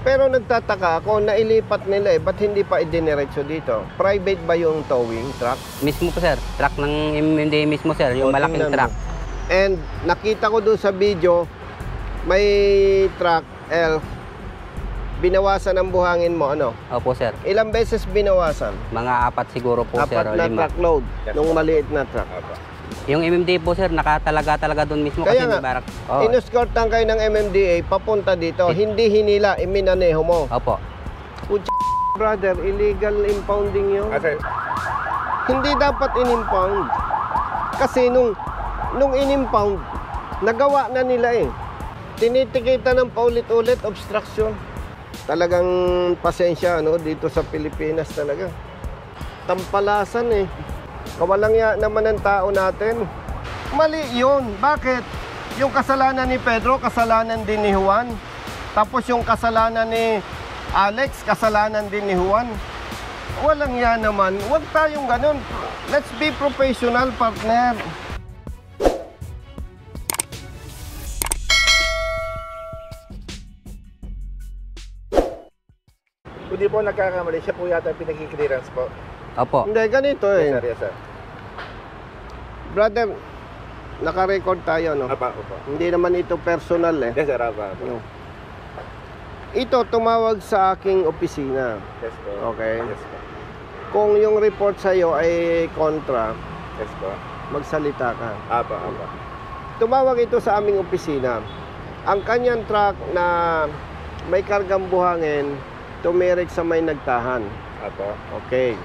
Pero nagtataka ako, nailipat nila ba't hindi pa idiniretso dito? Private ba yung towing truck? Mismo po sir, truck ng MMDA mismo sir, yung malaking truck. And nakita ko doon sa video, may truck, ELF, binawasan ang buhangin mo, ano? Opo sir. Ilang beses binawasan? Mga 4 siguro po sir, Apat o na 5. truckload, nung maliit na truck. Yung MMDA po sir, nakatalaga doon mismo. Kaya kasi nga, may barak. Oh. inescortan kayo ng MMDA papunta dito, hindi hinila, iminaneho mo. Opo. Brother, illegal impounding yun. Hindi dapat in-impound. Kasi nung in-impound, nagawa na nila eh. Tinitikita ng paulit-ulit, obstruction. Talagang pasensya dito sa Pilipinas talaga. Tampalasan eh. Kawalang ya naman ng tao natin. Mali yun. Bakit? Yung kasalanan ni Pedro, kasalanan din ni Juan. Tapos yung kasalanan ni Alex, kasalanan din ni Juan. Walang ya naman. Huwag tayong ganun. Let's be professional, partner. Hindi po nagkakamali, siya po yata pinag-clearance po. Opo. Hindi, ganito eh. Yes sir, yes sir. Brother, naka-record tayo, no? Apa, opo. Hindi naman ito personal eh. Yes sir, apa. No. Ito, tumawag sa aking opisina. Yes po. Okay. Yes po. Kung yung report sa'yo ay kontra, Yes po. magsalita ka. Apa, apa. Tumawag ito sa aming opisina. Ang kanyang truck na may kargang buhangin, tumirik sa may nagtahan. Apa. Okay.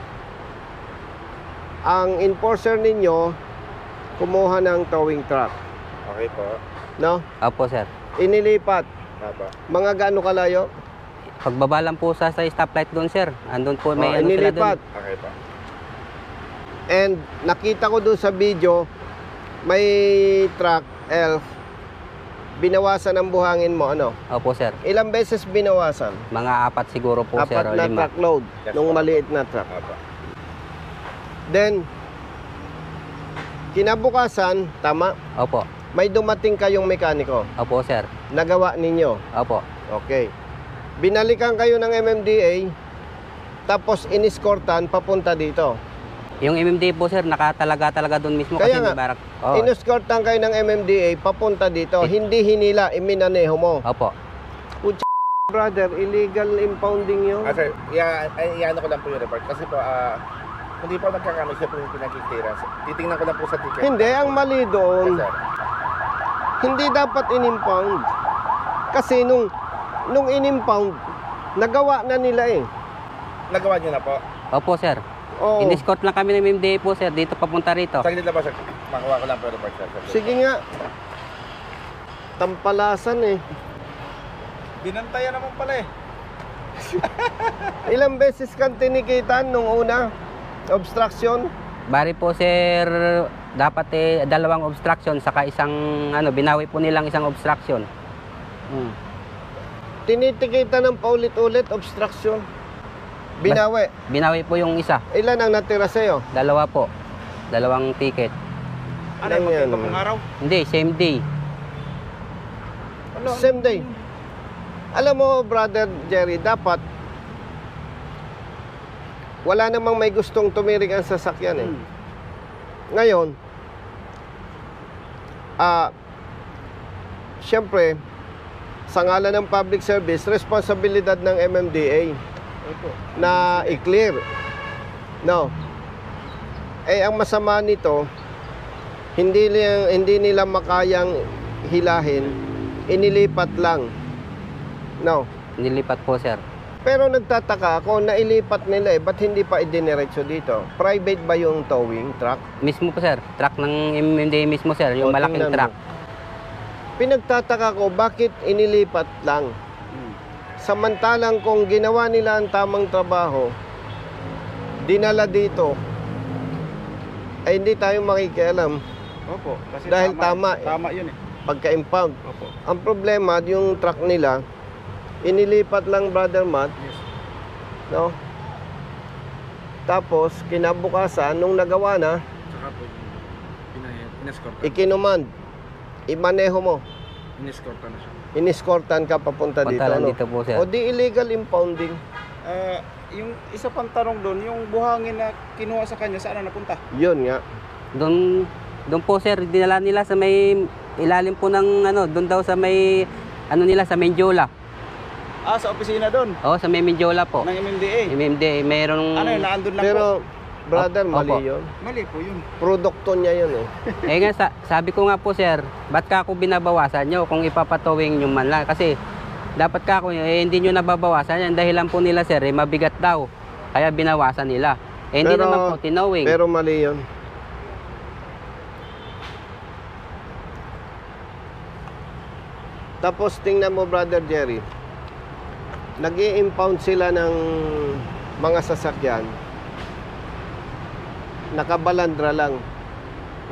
Ang enforcer ninyo, kumuha ng towing truck. Okay po. No? Opo sir. Inilipat. Apa. Mga gaano kalayo? Pagbaba lang po sa stoplight doon sir, andun po may ano sila inilipat. doon. Okay po. And nakita ko doon sa video, may truck, ELF, binawasan ang buhangin mo, ano? Opo sir. Ilang beses binawasan? Mga 4 siguro po sir, Apat o na 5. truckload, Yes, nung po. maliit na truck. Apa. Then, kinabukasan, tama, Opo. may dumating kayong mekaniko. Opo sir. Nagawa ninyo. Opo. Okay. Binalikan kayo ng MMDA, tapos iniskortan papunta dito. Yung MMDA po sir, nakatalaga doon mismo. Kaya kasi nga, may barak. Oh. iniskortan kayo ng MMDA papunta dito, hindi hinila, iminaneho mo. Opo. Brother, illegal impounding yun. Sir, iano ko lang po yung report. Kasi po, hindi po nagkakamali, siya po yung pinag-clearance. Titingnan ko lang po sa ticket. Hindi, ang mali doon, Yes sir. hindi dapat in-impound. Kasi nung in-impound, nagawa na nila eh. Nagawa niyo na po. Opo sir. Oo. In-escort lang kami ng MMDA po sir, dito papunta rito. Saglit lang po sir. Makuha ko lang po yung report sir. Sige nga. Tampalasan eh. Binantayan naman pala eh. Ilang beses kang tinikitan nung una? Obstruction? Bari po sir, dapat 2 obstruction saka isang binawi po nilang isang obstruction. Tinitikitan ng paulit-ulit, obstruction. Binawi. Binawi po yung isa. Ilan ang natira sa'yo? 2 po. 2 ticket. Ano yan? araw? Hindi, same day. Same day. Alam mo, brother Jerry, dapat wala namang may gustong tumirik ang sasakyan eh. Ngayon, siyempre, sa ngalan ng public service, responsibilidad ng MMDA na i-clear. No. Eh, ang masama nito, hindi nila makayang hilahin, inilipat lang. No. Nilipat po sir. Pero nagtataka ako, nailipat nila ba't hindi pa idiniretso dito? Private ba yung towing truck? Mismo po sir, truck ng MMDA mismo sir, yung malaking tingnan truck. mo. Pinagtataka ko, bakit inilipat lang? Samantalang kung ginawa nila ang tamang trabaho, dinala dito, ay hindi tayo makikialam. Opo. Kasi Dahil tama yun eh. Pagka-impound. Opo. Ang problema, yung truck nila, inilipat lang, Brother Matt. Yes. No? Tapos, kinabukasan, nung nagawa na, Saka po, in-escort. ikinuman, imaneho mo. In-escort na siya. iniskortan ka papunta dito, Punta lang ano? dito po, sir. O di illegal impounding. Yung isa pang tanong doon, yung buhangin na kinuha sa kanya, saan na napunta? Yun nga. Doon po sir, dinala nila sa may ilalim po ng ano, doon daw sa may ano nila sa Menjola. Sa opisina doon, Oh, sa may Menjola po. ng MMDA. MMD, mayroong Ano yun, naandun lang po? Pero, brother, Opo. mali yun. Mali po yun. Produkto niya yun eh. nga sabi ko nga po sir, ba't ka ako binabawasan nyo kung ipapatowing nyo man lang? Kasi dapat ka ako, hindi nyo nababawasan yan. Dahilan po nila sir, mabigat daw. Kaya binawasan nila. Hindi Pero- naman po tinowing. Pero mali yun. Tapos tingnan mo, brother Jerry, nag-i-impound sila ng mga sasakyan, nakabalandra lang,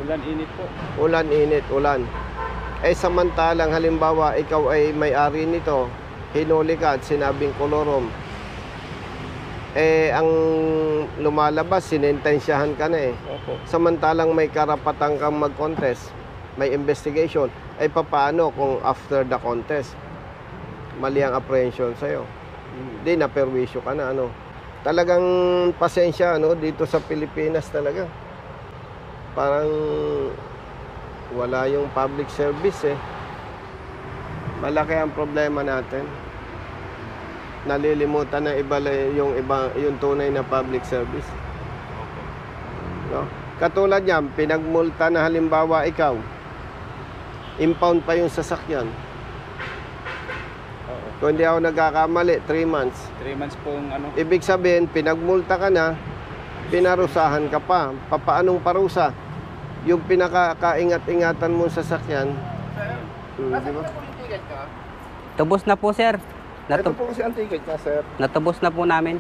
Ulan init po. ulan, init, ulan. Eh samantalang halimbawa ikaw ay may-ari nito, hinuli ka at sinabing kolorom, eh ang lumalabas, sinentensyahan ka na eh. Opo. Samantalang may karapatan kang mag-contest, may investigation, ay papaano kung after the contest mali ang apprehension sa'yo? Hindi, naperwisyo ka na, ano. Talagang pasensya, ano, dito sa Pilipinas talaga. Parang wala yung public service eh. Malaki ang problema natin. Nalilimutan na yung tunay na public service. No? Katulad niyan, pinagmulta na halimbawa ikaw, impound pa yung sasakyan. Oo. Kung hindi ako nagkakamali, 3 months. 3 months pong ano. Ibig sabihin, pinagmulta ka na, pinarusahan ka pa. Papaanong parusa? Yung pinakakaingat-ingatan mo sa sasakyan. Di ba? Tubos na po sir. Ito po kasi ang ticket niya, sir. Natubos na po namin.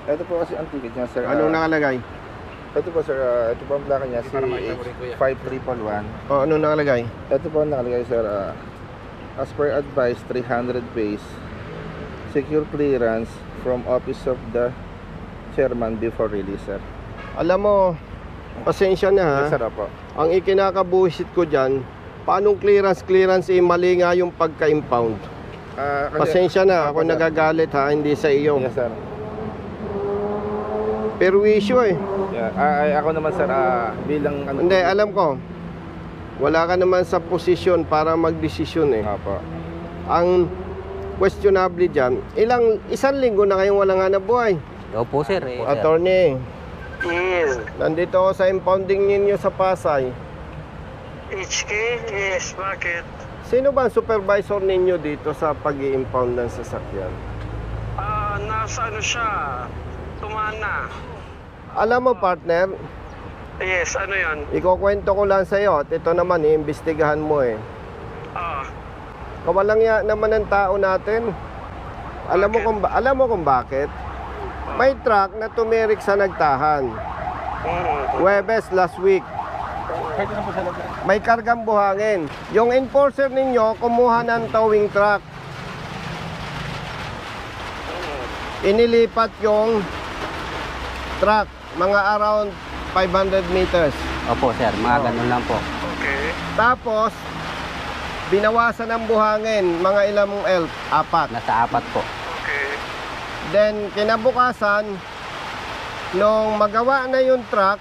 Ito po kasi ang ticket niya, sir. Anong nakalagay? Ito po, sir. Ito po ang plaka niya, CH5311. O, anong nakalagay? Ito po ang nakalagay, sir. As per advice, 300 base. Secure clearance from office of the chairman before release, sir. Alam mo, pasensya na ha. Yes, sir, po. Ang ikinakabuhisit ko dyan, paanong clearance, mali nga yung pagka-impound. Pasensya na, ako nagagalit ha, hindi sa iyo. Yes, sir. Perwisyo eh. Yeah. Ako naman, sir, bilang... Hindi, alam ko. Wala ka naman sa posisyon para magdesisyon eh. Opo. Ang questionable dyan, isang linggo na kayong walang hanap buhay. Opo sir. Sir. Attorney, Yes. nandito ako sa impounding ninyo sa Pasay. HK? Yes, bakit? Sino ba ang supervisor ninyo dito sa pag-i-impound ng sasakyan? Nasa ano siya? Tumana. Alam mo partner, Yes, ano yan? ikukwento ko lang sa'yo at ito naman, iimbestigahan mo eh. Kawalang ya naman ng tao natin. Alam mo kung bakit? May truck na tumirik sa nagtahan. Huwebes last week. May kargang buhangin. Yung enforcer ninyo kumuha ng towing truck. Inilipat yung truck mga around 500 meters. Opo sir, mga ganun lang po. Okay. Tapos binawasan ng buhangin mga ilang elf, 4. Nasa 4 po. Okay. Then kinabukasan nung magawa na yung truck,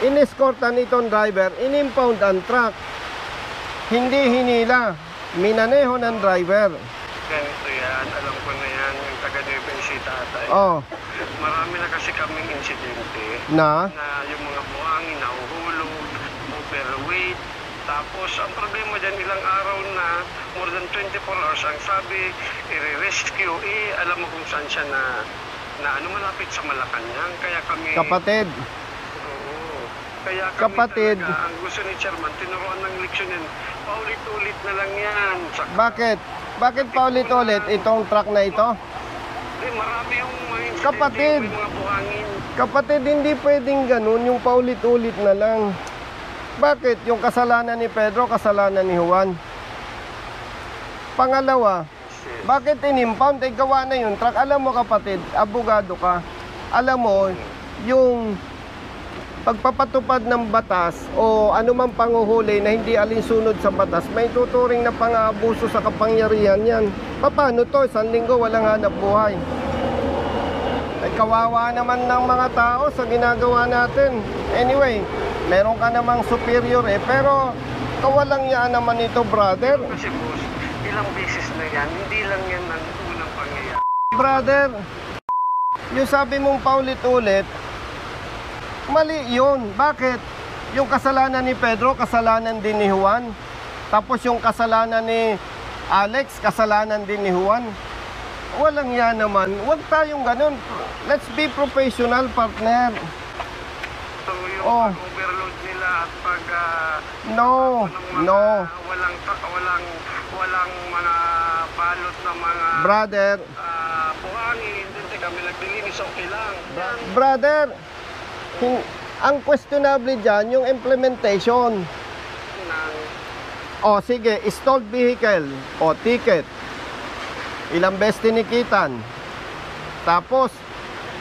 inescortan itong driver, inimpound ang truck. Hindi hinila, minaneho ng driver. Ganito yan. Alam ko na yan. Yung taga-Nueva Ecija tatay. Oh, Marami na kasi kaming insidente na na yung mga buhangin nahuhulog, overweight. Tapos, ang problema dyan, ilang araw na, more than 24 hours, ang sabi, i-rescue, alam mo kung saan siya na malapit sa Malacanang. Kaya kami... kapatid. Oo. Kaya kami Kapatid. talaga, ang gusto ni Chairman, tinuruan ng leksyon yan. Paulit-ulit na lang yan. Bakit? Bakit paulit-ulit itong truck na ito? Marami yung mga insidente, Kapatid. may mga buhangin. Kapatid, hindi pwedeng ganun, yung paulit-ulit na lang. Bakit? Yung kasalanan ni Pedro, kasalanan ni Juan. Pangalawa, bakit inimpound? Eh, gawa na yung truck. Alam mo kapatid, abogado ka. Alam mo, yung pagpapatupad ng batas o anumang panguhuli na hindi alinsunod sa batas, may tuturing na pang-aabuso sa kapangyarihan yan. Paano to? Isang linggo walang hanap buhay. Ay kawawa naman ng mga tao sa ginagawa natin. Anyway, meron ka namang superior pero kawalang yan naman ito, brother. Kasi boss, ilang beses na yan, hindi lang yan ang unang pangyayari. Brother, yung sabi mong paulit-ulit, mali yun. Bakit? Yung kasalanan ni Pedro, kasalanan din ni Juan. Tapos yung kasalanan ni Alex, kasalanan din ni Juan. Walang yan naman. Huwag tayong ganun. Let's be professional, partner. So yung Oh. overload nila at pag No, no. walang mga balot na mga Brother, buhangin, hindi kami naglilinis, okay lang. brother, ang questionable dyan, yung implementation. O sige, stalled vehicle o ticket. Ilang beses tinikitan. Tapos,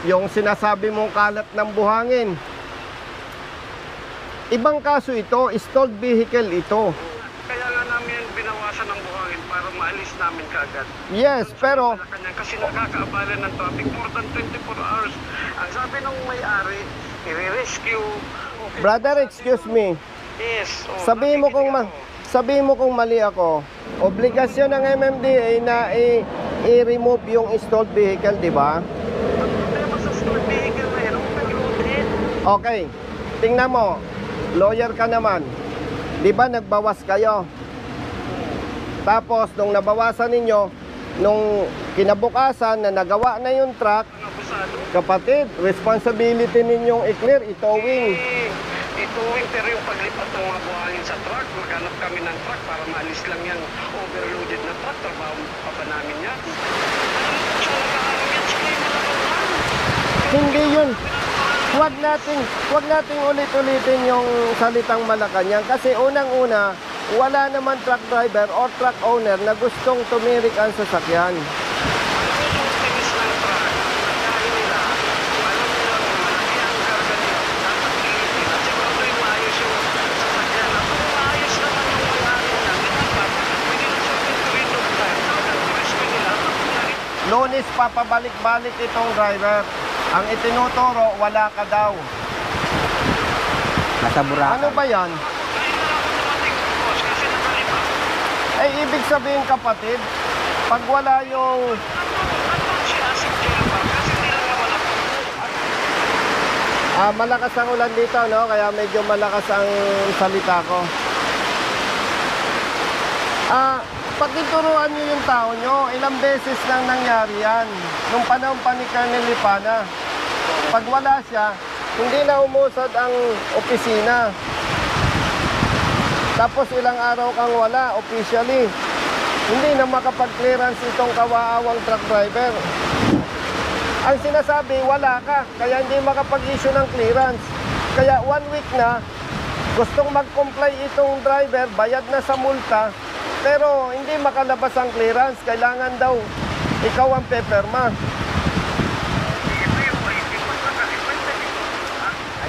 yung sinasabi mong kalat ng buhangin. Ibang kaso ito, stalled vehicle ito. Kaya nga namin binawasan ng buhangin para maalis namin kaagad. Yes, pero Kasi nakakaabala ng traffic more than 24 hours. Ang sabi ng may-ari, i-rescue. Okay. brother, excuse me. Yes. Sabihin mo kung mali ako. Obligasyon ng MMDA na i-remove yung stalled vehicle, di ba? Ang problema sa store vehicle na yan, overloaded. Okay. Tingnan mo. Lawyer ka naman. Di ba nagbawas kayo? Tapos nung nabawasan ninyo, nung kinabukasan na nagawa na yung truck, Ang abusado. kapatid, responsibility ninyong i-clear, itowing. Ituwing pero yung paglipat ng mga buhangin sa truck, maghanap kami ng truck para maalis lang yung overloaded na truck. Trabaho pa ba namin yan? Siya nag-aaral yan, siya kayo nalalaman. Hindi yun. Huwag nating ulit-ulitin yung salitang Malacanang kasi unang-una, wala naman truck driver or truck owner na gustong tumirik ang sasakyan. Yung tinis ng truck, nagkain nila, alam nila kung malaki ang karga nila, dapat ilitin. At siguro yung maayos yung sasakyan. At kung maayos naman yung may-ari niya, dapat pwede na siya pintuin ng time. Dapat rescue nila. Lunes papabalik-balik itong driver. Ang itinuturo, wala ka daw. Nasa Boracay. Ano ba yan? Ngayon na lang ako dumating, boss, kasi nakalima. Eh, ibig sabihin kapatid, pag wala yung... Nandun siya sa jail pa, kasi hindi lang naman ako. malakas ang ulan dito, no? Kaya medyo malakas ang salita ko. Pagtuturuan nyo yung tao nyo, ilang beses lang nangyari yan. Nung panahon pa ni Colonel Lipana. Pag wala siya, hindi na umusad ang opisina. Tapos ilang araw kang wala, officially. Hindi na makapag-clearance itong kawaawang truck driver. Ang sinasabi, wala ka, kaya hindi makapag-issue ng clearance. Kaya 1 week na, gustong mag-comply itong driver, bayad na sa multa, pero hindi makalabas ang clearance. Kailangan daw ikaw ang peperma.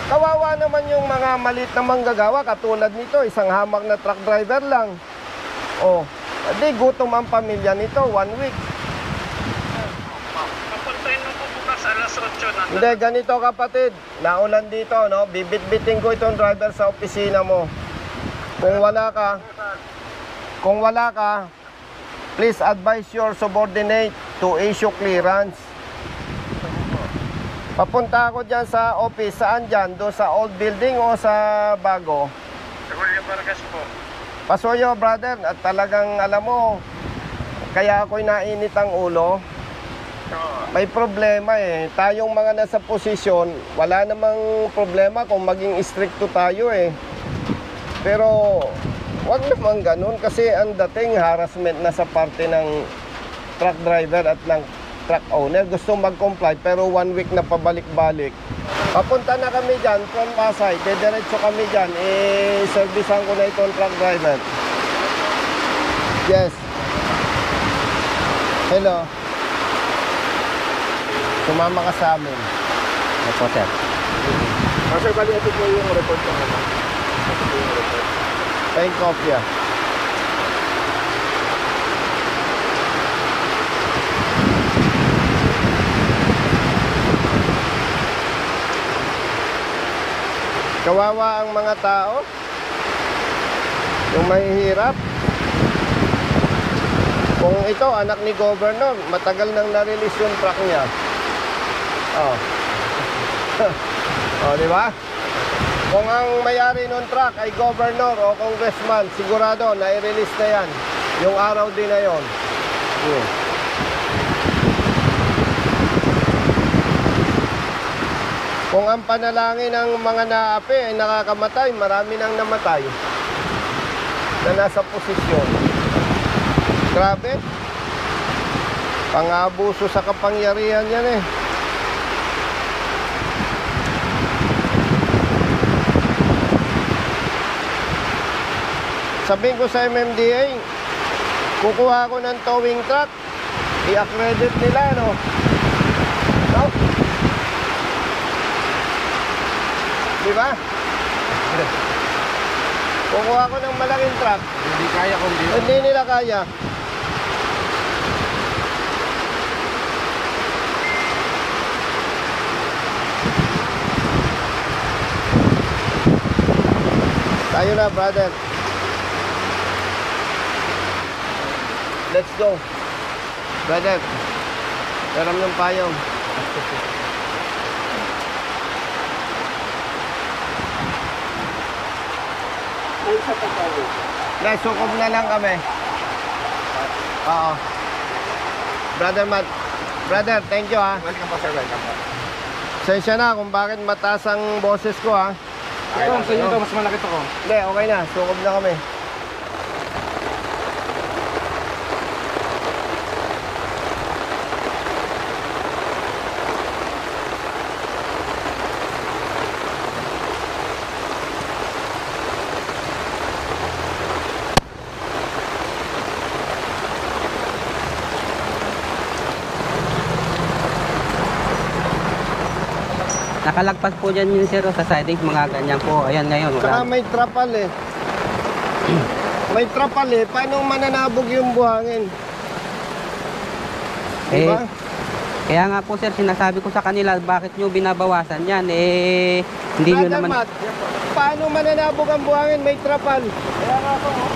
Kawawa naman yung mga malit na manggagawa katulad nito, isang hamak na truck driver lang. Oh, di gutom ang pamilya nito 1 week. Papuntahin mo po bukas alas 8 na. Hindi, ganito kapatid, naulan dito, no? Bibit-biting ko itong driver sa opisina mo. Kung wala ka, please advise your subordinate to issue clearance. Papunta ako dyan sa office. Saan dyan? Doon sa old building o sa bago? Sa Julia Vargas po. Pasuyo, brother. At talagang alam mo, kaya ako'y nainit ang ulo. May problema eh. Tayong mga nasa posisyon, wala namang problema kung maging stricto tayo eh. Pero wag naman ganun kasi ang dating harassment na sa parte ng truck driver at ng truck owner. Gusto mag-comply pero 1 week na pabalik-balik. Papunta na kami dyan from Pasay. Diretso kami dyan. Servicean ko na itong truck driver. Yes. Hello. Sumama ka sa amin. Opo, sir. Sir, bali ito po yung report ng ano. Ito po yung report. Ay, kopya. Kawawa ang mga tao. Yung mahihirap. Kung ito, anak ni Governor, matagal nang na-release yung truck niya. Oh. Oh, di ba? Kung ang may-ari ng truck ay Governor o Congressman, sigurado na i-release na yan. Yung araw din na yon. Kung ang panalangin ng mga naapi ay nakakamatay, marami nang namatay na nasa posisyon. Grabe. Pang-abuso sa kapangyarihan yan eh. Sabihin ko sa MMDA, kukuha ko ng towing truck, i-accredit nila, no? No? Di ba? Kukuha ko ng malaking truck. Hindi kaya kung di. Hindi nila kaya. Tayo na, brother. Let's go. Brother, daram ng payong. Ay, sa pagkawo. Guys, sukob na lang kami. Oo. Brother Matt. Brother, thank you ha. Welcome po, sir. Welcome po. Sensya na kung bakit mataas ang boses ko ha. Ito, sa inyo ito, mas malaki ito ko. Hindi, okay na. Sukob na kami. Nakalagpas po dyan yun sir sa siding, mga ganyan po. Ayan ngayon. Saka Wala. may trapal eh. May trapal eh. Paano mananabog yung buhangin? Diba? Kaya nga po sir, sinasabi ko sa kanila, bakit nyo binabawasan yan? Eh, hindi nyo Brother naman... Matt, paano mananabog ang buhangin? May trapal. Kaya nga po, oh.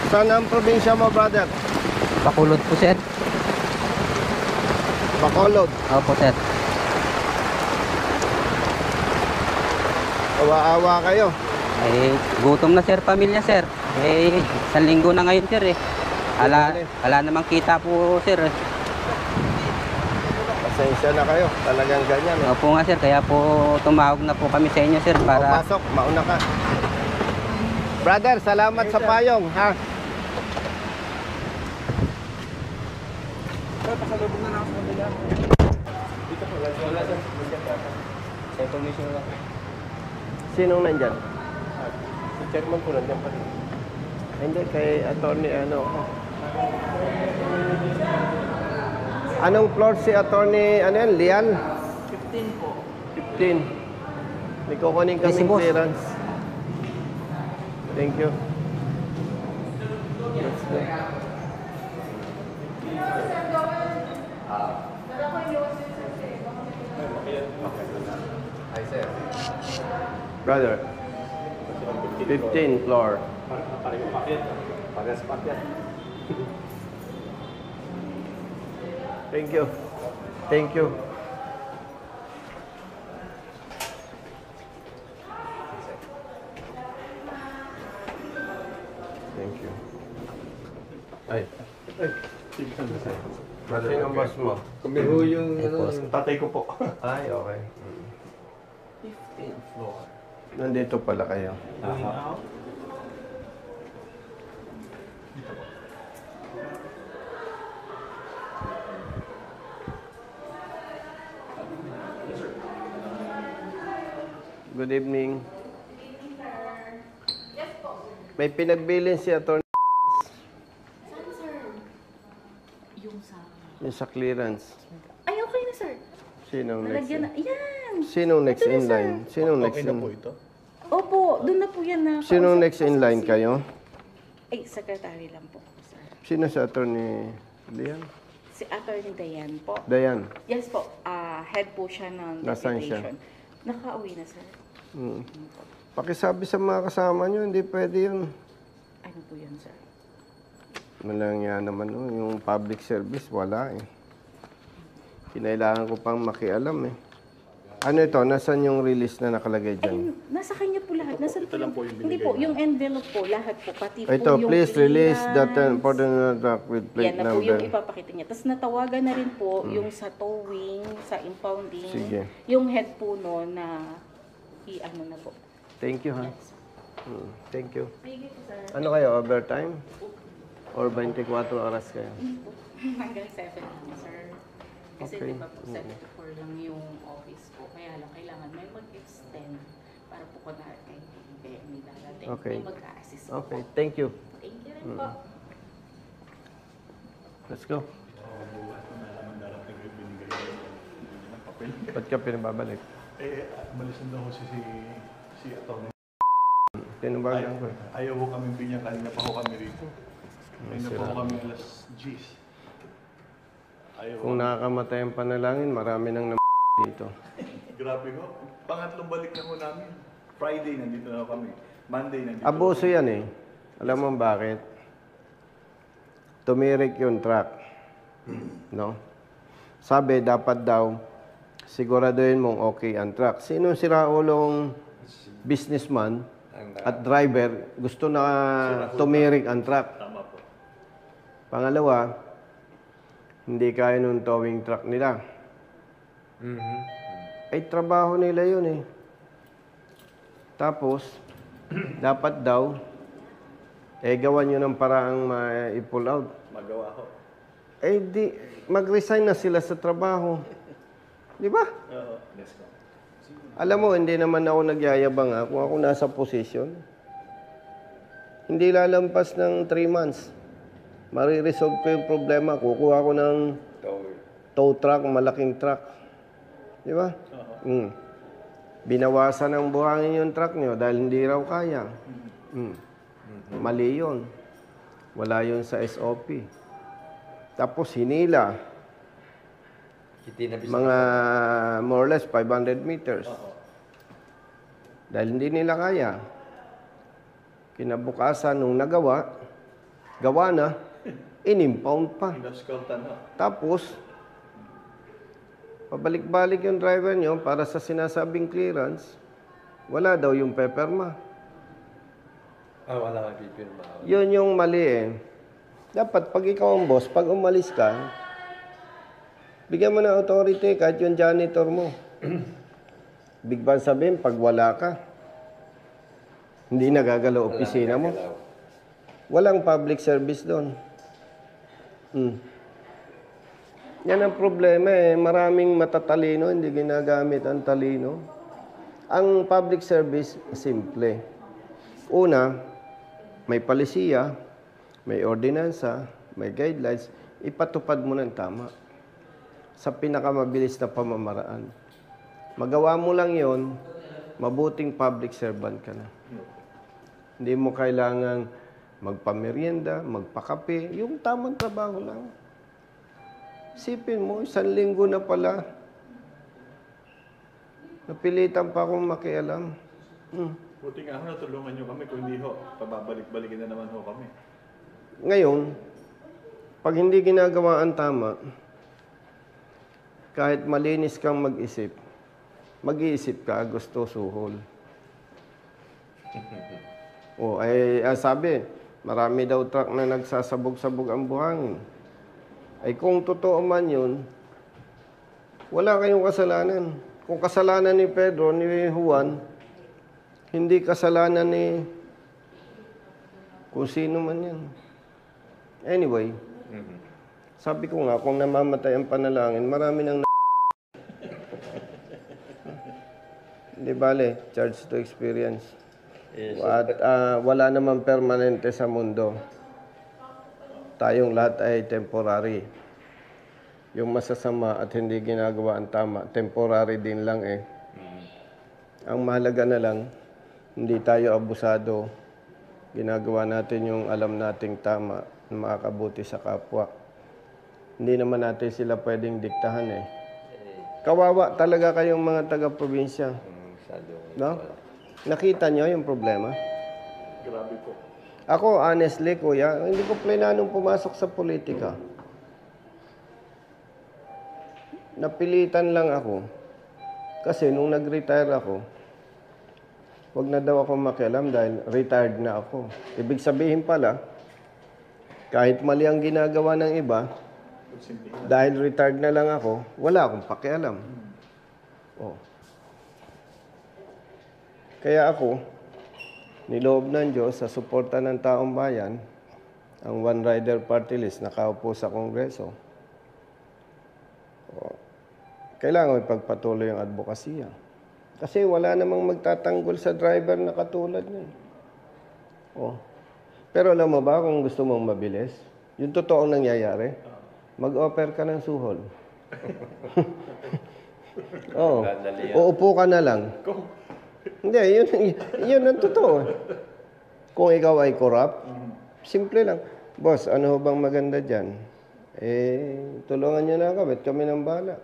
Saan ang probinsya mo, brother? Bakulod po sir. Bacolod. Opo sir. Awa-awa kayo. Eh, gutom na sir, pamilya sir. Eh, 1 linggo na ngayon sir eh. Ala namang kita po sir. Pasensya na kayo. Talagang ganyan eh. Opo nga sir, kaya po tumawag na po kami sa inyo sir para... Pasok, mauna ka. Brother, salamat sa payong, ha? Sir, pasalubog na ako sa kabila. Dito po, wala dyan. Sa information lang. Sinong nandyan? Si chairman po nandiyan pa rin. Hindi, kay attorney, ano. Anong floor si attorney, ano yan, Lian? 15 po. 15. May kukunin Yes, kaming boss. clearance. Thank you. Let's go. Hi, sir. Brother, 15 floor. Pagas pa yan. Thank you. Thank you. Thank you. Ay. Brother, Sino boss mo? Kami ho yung Tatay ko po. Ay, okay. 15th floor. Nandito pala kayo. Going out. Good evening. May pinagbilin si attorney sa... Yung sa clearance. Ay, okay na, sir. Sinong next? Nalagyan na. Yan! Sinong next Ito na, in sir. line? Sinong next Okay na in? po ito? Opo, doon na po yan na. Sinong next in line kayo? Ay, secretary lang po, sir. Sino sa attorney Lian? Si Attorney Dayan po. Dayan. Yes po, head po siya ng Nasaan siya? deputation. Nakauwi na, sir. Pakisabi sa mga kasama nyo, hindi pwede yun. Ano po yun, sir? Malang yan naman, no? Yung public service, wala eh. Kinailangan ko pang makialam eh. Ano ito? Nasaan yung release na nakalagay Ay, dyan? nasa kanya po lahat. Nasa Ito lang po yung Hindi binigay po, na. yung envelope po, lahat po. Pati Ito, po yung please release that clearance. for the truck with plate Yan na po yung number. ipapakita niya. Tapos natawagan na rin po yung sa towing, sa impounding. Sige. Yung head po no na i-ano na po. Thank you, ha? Thank you. Sige po, sir. Ano kayo, overtime? Or 24 oras kayo? Hanggang 7 lang, sir. Kasi Okay. di ba po 7 to 4 lang yung office po. Kaya lang kailangan may mag-extend para po kunwari kayo may darating. Okay. May mag-a-assist Okay, po. thank you. Thank you rin po. Let's go. Nalaman darating yung binigay ng papel. Ba't ka pinababalik? Malis na daw si Atty. Tinabagan ko. Ayaw ko kami binyan, kanina pa ho kami rito. Kanina pa ho kami alas 10. Ayaw Kung nakakamatay ang panalangin, marami nang dito. Grabe ho. Pangatlong balik na ho namin. Friday nandito na ho kami. Monday nandito. Abuso yan eh. Alam mo bakit? Tumirik yung truck. No? Sabi, dapat daw, siguraduhin mong okay ang truck. Sino siraulong businessman at driver gusto na tumirik ang truck? Tama po. Pangalawa, hindi kaya nung towing truck nila. Ay, trabaho nila yun eh. Tapos, dapat daw, gawan nyo ng paraang ma-pull out. Magawa ho. Eh, di, mag-resign na sila sa trabaho. Di ba? Oo. Yes po. Alam mo, hindi naman ako nagyayabang ha, kung ako nasa posisyon. Hindi lalampas ng 3 months. Mariresolve ko yung problema. Kukuha ko ng tow truck, malaking truck. Di ba? Binawasan ng buhangin yung truck nyo dahil hindi raw kaya. Mali yun. Wala yun sa SOP. Tapos hinila. Mga more or less 500 meters. Dahil hindi nila kaya. Kinabukasan nung nagawa, gawa na, in-impound pa. Inaskaltan ho. Tapos, pabalik-balik yung driver nyo para sa sinasabing clearance, wala daw yung peperma. Wala kang pipirma. Yun yung mali eh. Dapat pag ikaw ang boss, pag umalis ka, bigyan mo ng authority kahit yung janitor mo. Big bang sabihin, pag wala ka, hindi nagagalaw opisina mo. Walang public service doon. Yan ang problema eh. Maraming matatalino, hindi ginagamit ang talino. Ang public service, simple. Una, may palisiya, may ordinansa, may guidelines, ipatupad mo ng tama sa pinakamabilis na pamamaraan. Magawa mo lang yon, mabuting public servant ka na. Hindi mo kailangang magpamerienda, magpakape, yung tamang trabaho lang. Isipin mo, 1 linggo na pala. Napilitan pa akong makialam. Buti nga ho, natulungan nyo kami. Kung hindi ho, pababalik-balikin na naman ho kami. Ngayon, pag hindi ginagawa ang tama, kahit malinis kang mag-isip, mag-iisip ka, gusto suhol. Sabi, marami daw truck na nagsasabog-sabog ang buhangin. Ay kung totoo man yun, wala kayong kasalanan. Kung kasalanan ni Pedro, ni Juan, hindi kasalanan ni kung sino man yan. Anyway, sabi ko nga, kung namamatay ang panalangin, marami nang Hindi bale, charge to experience. At wala naman permanente sa mundo. Tayong lahat ay temporary. yung masasama at hindi ginagawa ang tama. Temporary din lang eh. Ang mahalaga na lang, hindi tayo abusado. Ginagawa natin yung alam nating tama na makakabuti sa kapwa. Hindi naman natin sila pwedeng diktahan eh. Kawawa talaga kayong mga taga-probinsya. No? Nakita nyo yung problema? Grabe po. Ako, honestly, kuya, hindi ko plananong pumasok sa politika. Napilitan lang ako. Kasi nung nag-retire ako, wag na daw ako makialam dahil retired na ako. Ibig sabihin pala, kahit mali ang ginagawa ng iba, dahil retired na lang ako, wala akong pakialam. Oh. Kaya ako, niloob ng Diyos sa suporta ng taong bayan, ang One Rider Party List nakaupo sa Kongreso. Oh. Kailangan ipagpatuloy ang advokasya. Kasi wala namang magtatanggol sa driver na katulad niya. Oh. Pero alam mo ba kung gusto mong mabilis? Yung totoong nangyayari, mag-offer ka ng suhol. Oo. Uupo ka na lang. Hindi, yun ang totoo. Kung ikaw ay corrupt, simple lang. Boss, ano bang maganda dyan? Tulungan nyo na kami, kami ng bahala.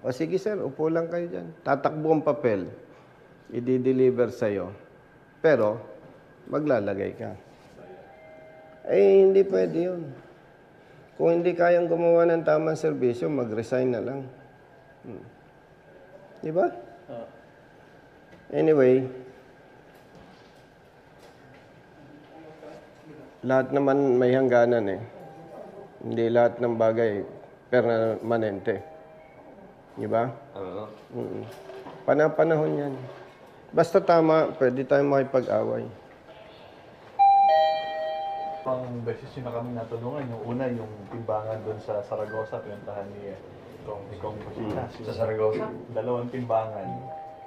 O sige sir, upo lang kayo dyan. Tatakbo ang papel, i-deliver sa'yo. Pero, maglalagay ka. Hindi pwede yun. Kung hindi kayang gumawa ng tamang serbisyo, mag-resign na lang. Diba? Anyway, lahat naman may hangganan eh. Hindi lahat ng bagay permanente. Diba? Panahon yan. Basta tama, pwede tayong makipag-away. Pang beses yun na kami natulungan. Yung una, yung timbangan doon sa Saragosa, pinuntahan ni Kong Cositas. Sa Saragosa? 2 timbangan.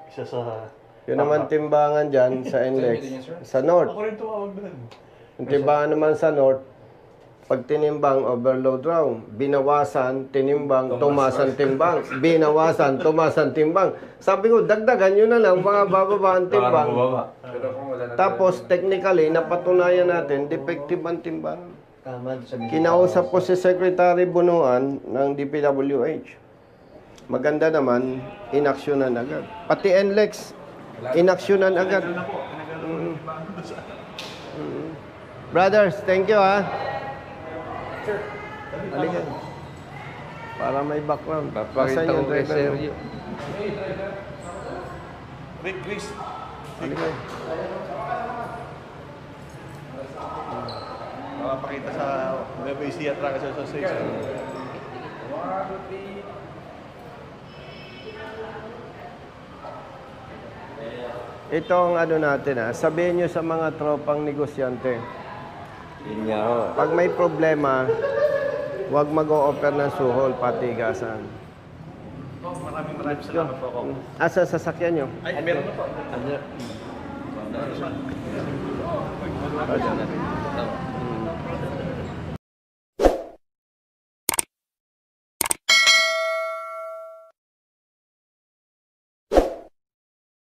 Isa sa... Yun naman timbangan dyan sa NLEX. Sa North. Ako rin tumawag doon. Yung timbangan naman sa North, pag tinimbang, overload raw. Binawasan, tinimbang, tumasan timbang. Binawasan, tumasan timbang. Sabi ko, dagdagan nyo na lang, mga bababa ang timbang. Tapos, technically, napatunayan natin, defective ang timbang. Kinausap ko si Secretary Bunuan ng DPWH. Maganda naman, inaksyonan agad. Pati NLEX, inaksyonan agad. Brothers, thank you ha. Halika. Para may background. Papakita ko kay Sergio. Rick, Chris. Halika. Makapakita sa Nueva Ecija Truckers Association. Itong ano natin ha, sabihin nyo sa mga tropang negosyante. Pag may problema, huwag mag-o-offer ng suhol, patigasan. Maraming salamat po ako. Asa sasakyan nyo? Ay, meron na po.